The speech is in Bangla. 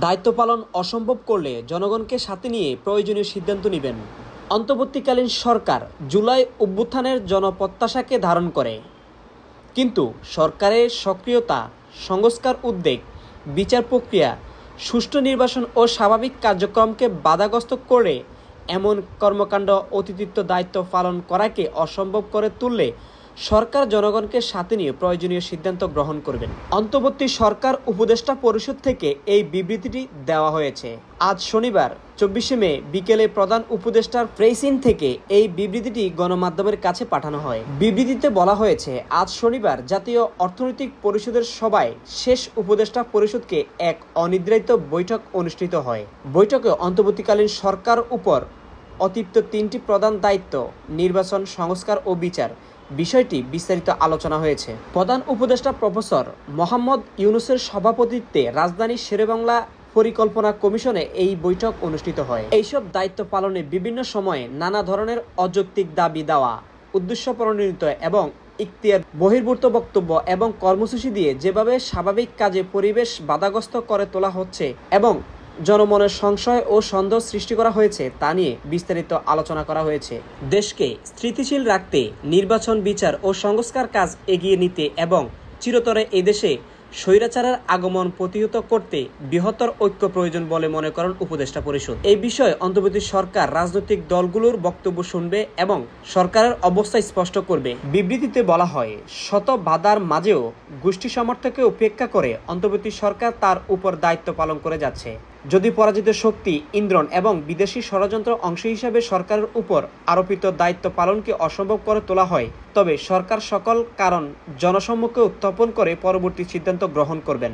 দায়িত্ব পালন অসম্ভব করলে জনগণকে সাথে নিয়ে প্রয়োজনীয় সিদ্ধান্ত নেবেন। অন্তর্বর্তীকালীন সরকার জুলাই অভ্যুত্থানের জনপ্রত্যাশাকে ধারণ করে, কিন্তু সরকারের সক্রিয়তা, সংস্কার উদ্যোগ, বিচার প্রক্রিয়া, সুষ্ঠু নির্বাচন ও স্বাভাবিক কার্যক্রমকে বাধাগ্রস্ত করে এমন কর্মকাণ্ড অতিরিক্ত দায়িত্ব পালন করাকে অসম্ভব করে তুললে সরকার জনগণকে সাথে নিয়ে প্রয়োজনীয় সিদ্ধান্ত গ্রহণ করবেন। অন্তর্বর্তী সরকার উপদেষ্টা পরিষদ থেকে এই বিবৃতিটি দেওয়া হয়েছে। আজ শনিবার 24 মে বিকেলে প্রধান উপদেষ্টার প্রেসিন থেকে এই বিবৃতিটি গণমাধ্যমের কাছে পাঠানো হয়। বিবৃতিতে বলা হয়েছে, আজ শনিবার জাতীয় অর্থনৈতিক পরিষদের সভায় শেষ উপদেষ্টা পরিষদকে এক অনির্ধারিত বৈঠক অনুষ্ঠিত হয়। বৈঠকে অন্তর্বর্তীকালীন সরকার উপর অতিরিক্ত 3টি প্রধান দায়িত্ব, নির্বাচন, সংস্কার ও বিচার বিষয়টি বিস্তারিত আলোচনা হয়েছে। প্রধান উপদেষ্টা প্রফেসর মোহাম্মদ ইউনূসের সভাপতিত্বে রাজধানীর শেরেবাংলা পরিকল্পনা কমিশনে এই বৈঠক অনুষ্ঠিত হয়। এইসব দায়িত্ব পালনে বিভিন্ন সময়ে নানা ধরনের অযৌক্তিক দাবি দেওয়া, উদ্দেশ্য প্রণোদিত এবং ইখতিয়ার বহির্ভূত বক্তব্য এবং কর্মসূচি দিয়ে যেভাবে স্বাভাবিক কাজে পরিবেশ বাধাগ্রস্ত করে তোলা হচ্ছে এবং জনমনের সংশয় ও সন্দেহ সৃষ্টি করা হয়েছে তা নিয়ে বিস্তারিত আলোচনা করা হয়েছে। দেশকে স্থিতিশীল রাখতে নির্বাচন, বিচার ও সংস্কার কাজ এগিয়ে নিতে এবং চিরতরে এদেশে স্বৈরাচারের আগমন প্রতিহত করতে বৃহত্তর ঐক্য প্রয়োজন বলে মনে করেন উপদেষ্টা পরিষদ। এই বিষয়ে অন্তর্বর্তী সরকার রাজনৈতিক দলগুলোর বক্তব্য শুনবে এবং সরকারের অবস্থা স্পষ্ট করবে। বিবৃতিতে বলা হয়, শত বাধার মাঝেও গোষ্ঠী সমর্থককে উপেক্ষা করে অন্তর্বর্তী সরকার তার উপর দায়িত্ব পালন করে যাচ্ছে। যদি পরাজিত শক্তি, ইন্দ্রন এবং বিদেশি ষড়যন্ত্র অংশ হিসাবে সরকারের উপর আরোপিত দায়িত্ব পালনকে অসম্ভব করে তোলা হয়, তবে সরকার সকল কারণ জনসম্মুখে উত্থাপন করে পরবর্তী সিদ্ধান্ত গ্রহণ করবেন।